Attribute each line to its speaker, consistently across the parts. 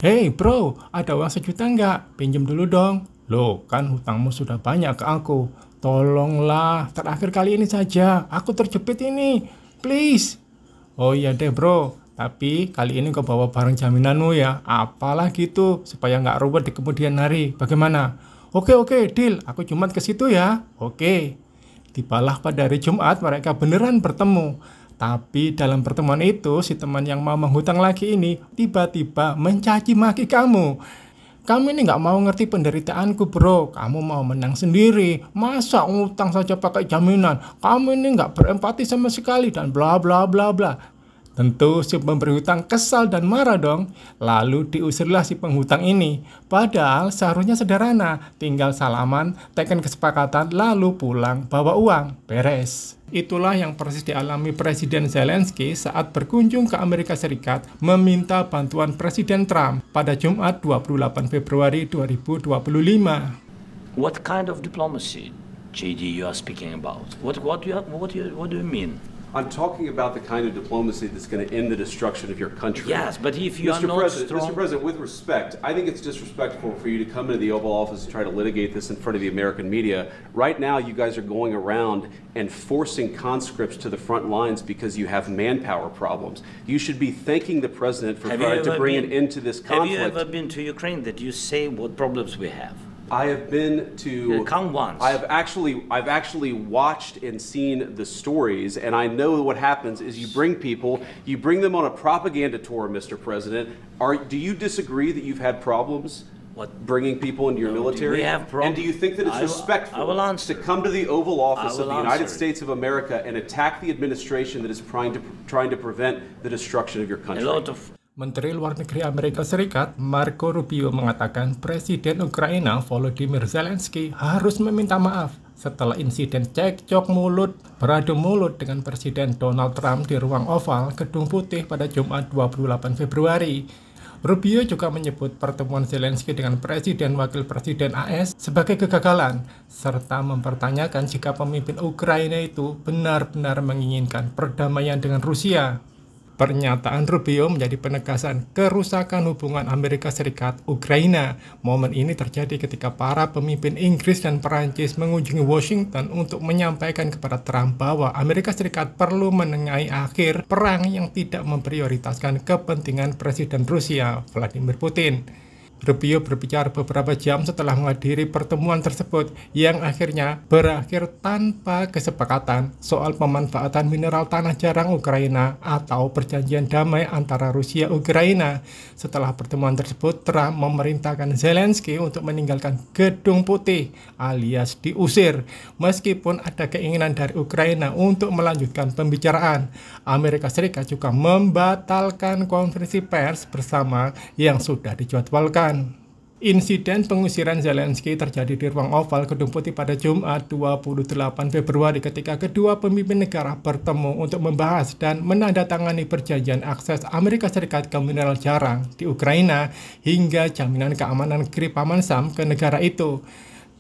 Speaker 1: Hei bro, ada uang 1 juta nggak? Pinjem dulu dong. Loh, kan hutangmu sudah banyak ke aku. Tolonglah, terakhir kali ini saja. Aku terjepit ini. Please. Oh iya deh bro, tapi kali ini kau bawa barang jaminanmu ya. Apalah gitu, supaya nggak ruwet di kemudian hari. Bagaimana? Oke, deal. Aku Jumat ke situ ya. Oke. Tibalah pada hari Jumat mereka beneran bertemu. Tapi dalam pertemuan itu, si teman yang mau menghutang lagi ini tiba-tiba mencaci maki kamu. Kamu ini nggak mau ngerti penderitaanku bro. Kamu mau menang sendiri. Masa ngutang saja pakai jaminan? Kamu ini nggak berempati sama sekali dan bla bla bla bla. Tentu si pemberi hutang kesal dan marah dong. Lalu diusirlah si penghutang ini. Padahal seharusnya sederhana. Tinggal salaman, teken kesepakatan, lalu pulang bawa uang. Beres. Itulah yang persis dialami Presiden Zelensky saat berkunjung ke Amerika Serikat meminta bantuan Presiden Trump pada Jumat 28 Februari 2025.
Speaker 2: What kind of diplomacy, JD, you are speaking about? What do you mean?
Speaker 3: I'm talking about the kind of diplomacy that's going to end the destruction of your country.
Speaker 2: Yes, but if you are not strong...
Speaker 3: Mr. President, with respect, I think it's disrespectful for you to come into the Oval Office and try to litigate this in front of the American media. Right now, you guys are going around and forcing conscripts to the front lines because you have manpower problems. You should be thanking the President for trying to bring an end to this conflict.
Speaker 2: Have you ever been to Ukraine that you say what problems we have?
Speaker 3: I have been to.
Speaker 2: Come once.
Speaker 3: I've actually watched and seen the stories, and I know what happens is you bring people, you bring them on a propaganda tour, Mr. President. Do you disagree that you've had problems?
Speaker 2: What?
Speaker 3: Bringing people into your military?
Speaker 2: We have
Speaker 3: and do you think that it's respectful to come to the Oval Office of the United States of America and attack the administration that is trying to prevent the destruction of your country?
Speaker 1: Menteri Luar Negeri Amerika Serikat Marco Rubio mengatakan Presiden Ukraina Volodymyr Zelensky harus meminta maaf setelah insiden cekcok mulut beradu mulut dengan Presiden Donald Trump di ruang oval Gedung Putih pada Jumat 28 Februari. Rubio juga menyebut pertemuan Zelensky dengan Presiden Wakil Presiden AS sebagai kegagalan, serta mempertanyakan jika pemimpin Ukraina itu benar-benar menginginkan perdamaian dengan Rusia. Pernyataan Rubio menjadi penegasan kerusakan hubungan Amerika Serikat-Ukraina. Momen ini terjadi ketika para pemimpin Inggris dan Perancis mengunjungi Washington untuk menyampaikan kepada Trump bahwa Amerika Serikat perlu menengahi akhir perang yang tidak memprioritaskan kepentingan Presiden Rusia, Vladimir Putin. Rubio berbicara beberapa jam setelah menghadiri pertemuan tersebut yang akhirnya berakhir tanpa kesepakatan soal pemanfaatan mineral tanah jarang Ukraina atau perjanjian damai antara Rusia dan Ukraina. Setelah pertemuan tersebut, Trump memerintahkan Zelensky untuk meninggalkan Gedung Putih alias diusir. Meskipun ada keinginan dari Ukraina untuk melanjutkan pembicaraan, Amerika Serikat juga membatalkan konferensi pers bersama yang sudah dijadwalkan. Insiden pengusiran Zelensky terjadi di ruang oval Gedung Putih pada Jumat 28 Februari ketika kedua pemimpin negara bertemu untuk membahas dan menandatangani perjanjian akses Amerika Serikat ke mineral jarang di Ukraina hingga jaminan keamanan negeri Paman Sam ke negara itu.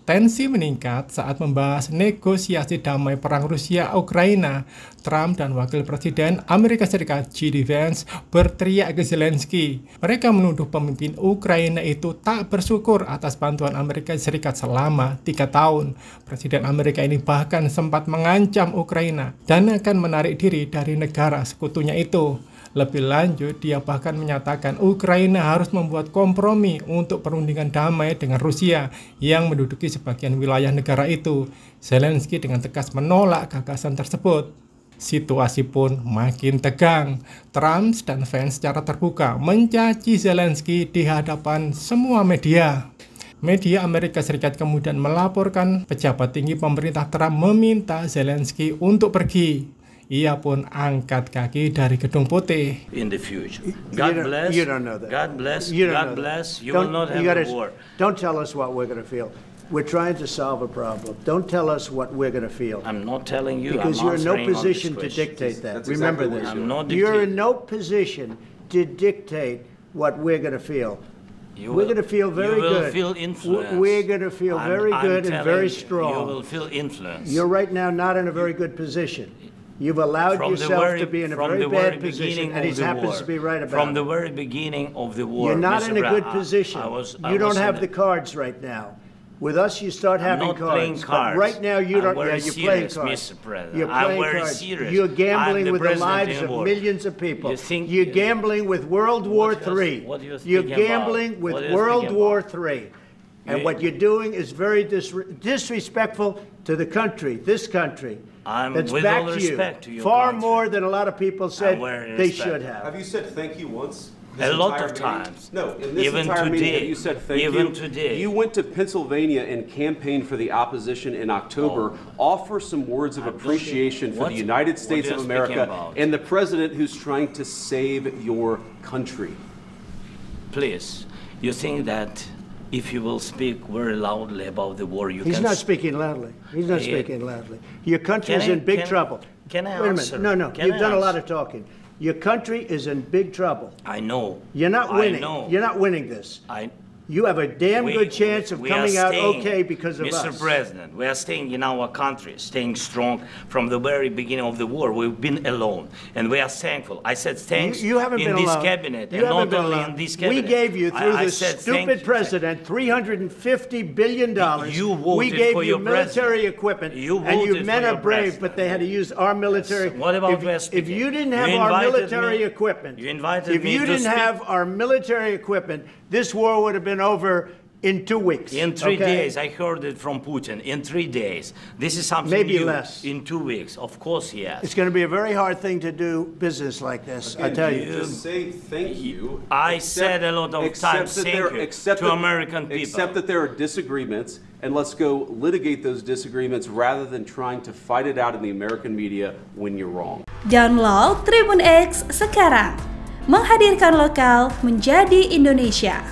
Speaker 1: Tensi meningkat saat membahas negosiasi damai perang Rusia-Ukraina. Trump dan Wakil Presiden Amerika Serikat J.D. Vance berteriak ke Zelensky. Mereka menuduh pemimpin Ukraina itu tak bersyukur atas bantuan Amerika Serikat selama 3 tahun. Presiden Amerika ini bahkan sempat mengancam Ukraina dan akan menarik diri dari negara sekutunya itu. Lebih lanjut, dia bahkan menyatakan Ukraina harus membuat kompromi untuk perundingan damai dengan Rusia yang menduduki sebagian wilayah negara itu. Zelensky dengan tegas menolak gagasan tersebut. Situasi pun makin tegang. Trump dan Vance secara terbuka mencaci Zelensky di hadapan semua media. Media Amerika Serikat kemudian melaporkan pejabat tinggi pemerintah Trump meminta Zelensky untuk pergi. Ia pun angkat kaki dari Gedung Putih.
Speaker 2: In the future. God bless.
Speaker 4: You don't know that.
Speaker 2: God bless.
Speaker 4: God
Speaker 2: bless. You will not have a war.
Speaker 4: Don't tell us what we're going to feel. We're trying to solve a problem. Don't tell us what we're going to feel.
Speaker 2: I'm not telling you.
Speaker 4: Because you're in no position to dictate that. Remember this.
Speaker 2: I'm not
Speaker 4: you're in no position to dictate what we're going to feel. We're going to feel very good.
Speaker 2: Feel influence.
Speaker 4: We're going to feel very good and very strong.
Speaker 2: You will feel influence.
Speaker 4: You're right now not in a very good position. You've allowed yourself to be in a very bad position, and he happens to be right about it.
Speaker 2: From the very beginning of the war,
Speaker 4: you're not in a good position. You don't have the cards right now. With us, you start having cards. But right now, you don't. Yeah, you're playing cards.
Speaker 2: Mr. President.
Speaker 4: You're playing cards.
Speaker 2: Serious.
Speaker 4: You're gambling with the lives of millions of people. You're gambling with World War III. You're gambling with World War III. And what you're doing is very disrespectful to the country, this country. That's back to you. Far more than a lot of people said they should have.
Speaker 3: Have you said thank you once?
Speaker 2: A lot of times.
Speaker 3: No, in this entire meeting, you said thank you.
Speaker 2: Even today.
Speaker 3: You went to Pennsylvania and campaigned for the opposition in October. Offer some words of appreciation for the United States of America and the president who's trying to save your country.
Speaker 2: Please, you think that if you will speak very loudly about the war,
Speaker 4: He's not speaking loudly. He's not speaking loudly. Your country is in big trouble.
Speaker 2: Can I
Speaker 4: Wait a minute. No. You've done a lot of talking. Your country is in big trouble.
Speaker 2: I know.
Speaker 4: You're not winning. You're not winning this. You have a damn good chance of coming out okay because of us.
Speaker 2: Mr. President, we are staying in our country, staying strong from the very beginning of the war. We've been alone, and we are thankful. I said thanks
Speaker 4: you haven't
Speaker 2: in
Speaker 4: been
Speaker 2: this
Speaker 4: alone.
Speaker 2: cabinet,
Speaker 4: you
Speaker 2: and
Speaker 4: haven't
Speaker 2: not
Speaker 4: been
Speaker 2: only
Speaker 4: alone.
Speaker 2: in this cabinet.
Speaker 4: We gave you, through this stupid president, $350 billion.
Speaker 2: You voted
Speaker 4: we gave
Speaker 2: for
Speaker 4: you
Speaker 2: your
Speaker 4: military equipment, and you men are brave, but they had to use our military.
Speaker 2: What about
Speaker 4: if you didn't have our military equipment,
Speaker 2: if
Speaker 4: you didn't have our military equipment, this war would have been over in 2 weeks.
Speaker 2: In 3 days. I heard it from Putin. In 3 days. This is something
Speaker 4: maybe
Speaker 2: new.
Speaker 4: Less.
Speaker 2: In 2 weeks. Of course, yes.
Speaker 4: It's going to be a very hard thing to do business like this. I tell you.
Speaker 3: Just say thank you.
Speaker 2: I said a lot of times thank you to American people.
Speaker 3: Except that there are disagreements, and let's go litigate those disagreements rather than trying to fight it out in the American media when you're wrong.
Speaker 5: Download Tribun X sekarang. Menghadirkan lokal menjadi Indonesia.